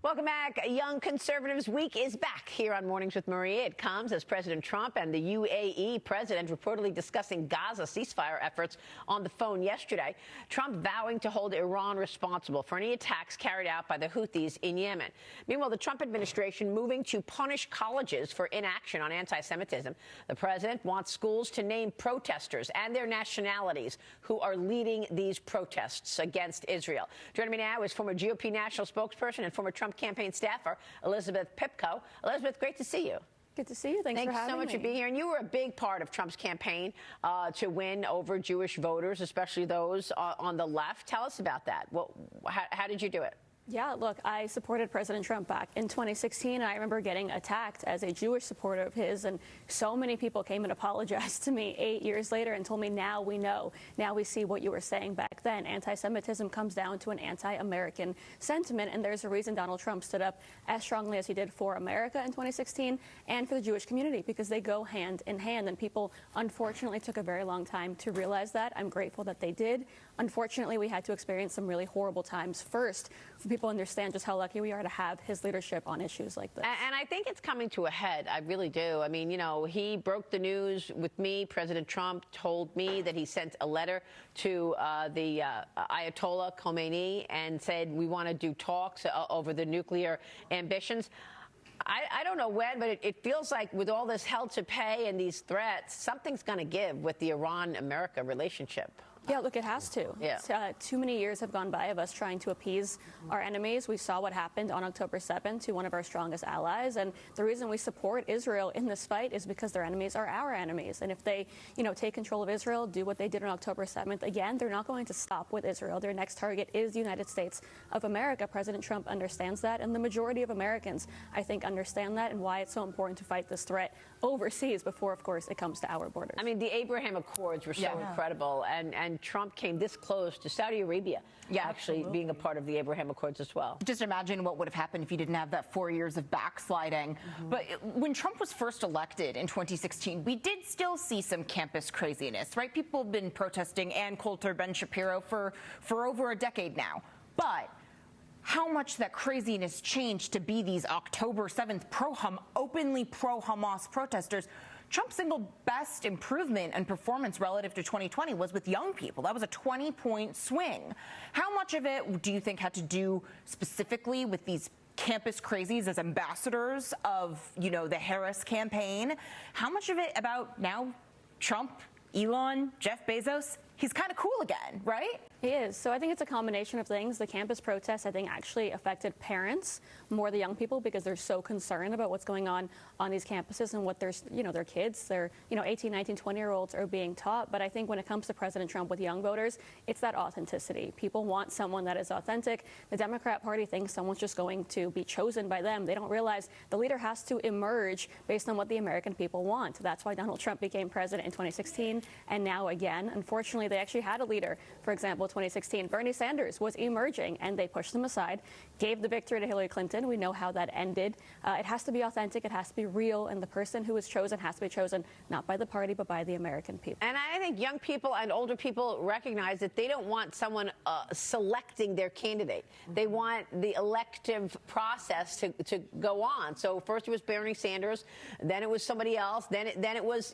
Welcome back. Young Conservatives Week is back here on Mornings with Maria. It comes as President Trump and the UAE president reportedly discussing Gaza ceasefire efforts on the phone yesterday. Trump vowing to hold Iran responsible for any attacks carried out by the Houthis in Yemen. Meanwhile, the Trump administration moving to punish colleges for inaction on anti-Semitism. The president wants schools to name protesters and their nationalities who are leading these protests against Israel. Joining me now is former GOP National Spokesperson and former Trump campaign staffer Elizabeth Pipko. Elizabeth, great to see you. Good to see you. Thanks for having me. Thanks so much for being here. And you were a big part of Trump's campaign to win over Jewish voters, especially those on the left. Tell us about that. How did you do it? Yeah, look, I supported President Trump back in 2016. I remember getting attacked as a Jewish supporter of his, and so many people came and apologized to me 8 years later and told me, now we know, now we see what you were saying back then. Anti-Semitism comes down to an anti-American sentiment, and there's a reason Donald Trump stood up as strongly as he did for America in 2016 and for the Jewish community, because they go hand in hand, and people unfortunately took a very long time to realize that. I'm grateful that they did. Unfortunately, we had to experience some really horrible times first for people to understand just how lucky we are to have his leadership on issues like this. And I think it's coming to a head. I really do. I mean, you know, he broke the news with me. President Trump told me that he sent a letter to the Ayatollah Khomeini and said, we want to do talks over the nuclear ambitions. I don't know when, but it feels like with all this hell to pay and these threats, something's going to give with the Iran-America relationship. Yeah, look, it has to. Yeah. Too many years have gone by of us trying to appease our enemies. We saw what happened on October 7th to one of our strongest allies. And the reason we support Israel in this fight is because their enemies are our enemies. And if they, take control of Israel, do what they did on October 7th, again, they're not going to stop with Israel. Their next target is the United States of America. President Trump understands that. And the majority of Americans, I think, understand that and why it's so important to fight this threat overseas before, of course, it comes to our borders. I mean, the Abraham Accords were so incredible. And Trump came this close to Saudi Arabia actually being a part of the Abraham Accords as well. Just imagine what would have happened if you didn't have that 4 years of backsliding. But when Trump was first elected in 2016, we did still see some campus craziness, right? People have been protesting Ann Coulter, Ben Shapiro for over a decade now. But how much that craziness changed to be these October 7th openly pro-Hamas protesters. Trump's single best improvement and performance relative to 2020 was with young people. That was a 20-point swing. How much of it do you think had to do specifically with these campus crazies as ambassadors of, the Harris campaign? How much of it about now Trump, Elon, Jeff Bezos? He's kind of cool again, right? He is. So I think it's a combination of things. The campus protests, I think, actually affected parents more the young people because they're so concerned about what's going on these campuses and what their kids, their 18, 19, 20-year-olds are being taught. But I think when it comes to President Trump with young voters, it's that authenticity. People want someone that is authentic. The Democrat Party thinks someone's just going to be chosen by them. They don't realize the leader has to emerge based on what the American people want. That's why Donald Trump became president in 2016 and now again. Unfortunately, they actually had a leader. For example, 2016, Bernie Sanders was emerging, and they pushed him aside, gave the victory to Hillary Clinton. We know how that ended. It has to be authentic. It has to be real. And the person who is chosen has to be chosen not by the party, but by the American people. And I think young people and older people recognize that they don't want someone selecting their candidate. They want the elective process to go on. So first it was Bernie Sanders, then it was somebody else, then it was,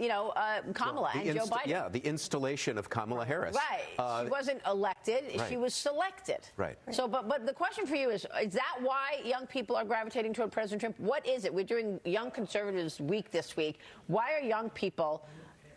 Kamala and Joe Biden. Yeah, the installation of Kamala Harris. Right. She wasn't elected. Right. She was selected. Right. So, but the question for you is that why young people are gravitating toward President Trump? What is it? We're doing Young Conservatives Week this week. Why are young people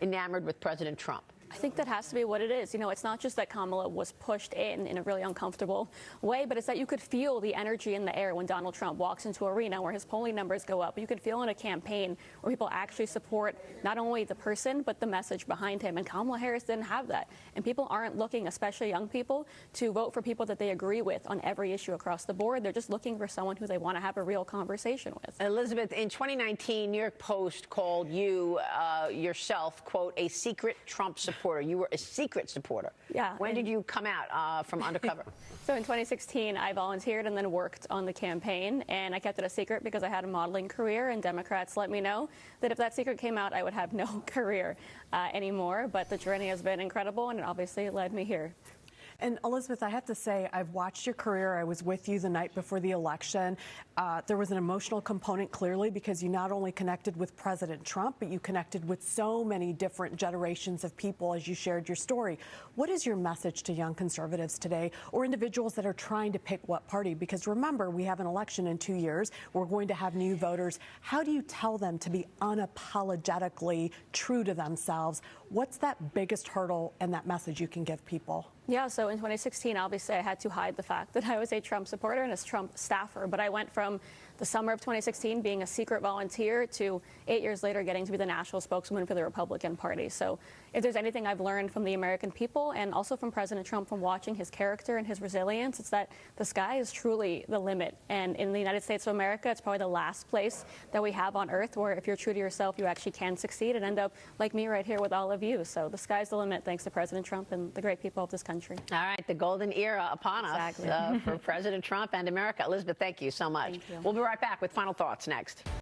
enamored with President Trump? I think that has to be what it is. It's not just that Kamala was pushed in a really uncomfortable way, but it's that you could feel the energy in the air when Donald Trump walks into an arena where his polling numbers go up. You can feel in a campaign where people actually support not only the person, but the message behind him. And Kamala Harris didn't have that. And people aren't looking, especially young people, to vote for people that they agree with on every issue across the board. They're just looking for someone who they want to have a real conversation with. Elizabeth, in 2019, New York Post called you yourself, quote, a secret Trump supporter. You were a secret supporter. Yeah. When did you come out from undercover? So in 2016, I volunteered and then worked on the campaign, and I kept it a secret because I had a modeling career, and Democrats let me know that if that secret came out, I would have no career anymore. But the journey has been incredible, and it obviously led me here. And Elizabeth, I have to say, I've watched your career. I was with you the night before the election. There was an emotional component, clearly, because you not only connected with President Trump, but you connected with so many different generations of people as you shared your story. What is your message to young conservatives today, or individuals that are trying to pick what party? Because remember, we have an election in 2 years. We're going to have new voters. How do you tell them to be unapologetically true to themselves? What's that biggest hurdle and that message you can give people? Yeah, so in 2016, obviously, I had to hide the fact that I was a Trump supporter and a Trump staffer. But I went from the summer of 2016 being a secret volunteer to 8 years later getting to be the national spokeswoman for the Republican Party. So if there's anything I've learned from the American people and also from President Trump from watching his character and his resilience, it's that the sky is truly the limit. And in the United States of America, it's probably the last place that we have on earth where if you're true to yourself, you actually can succeed and end up like me right here with all of you. So the sky's the limit thanks to President Trump and the great people of this country. All right, the golden era upon us for President Trump and America. Elizabeth, thank you so much. Thank you. We'll be right back with final thoughts next.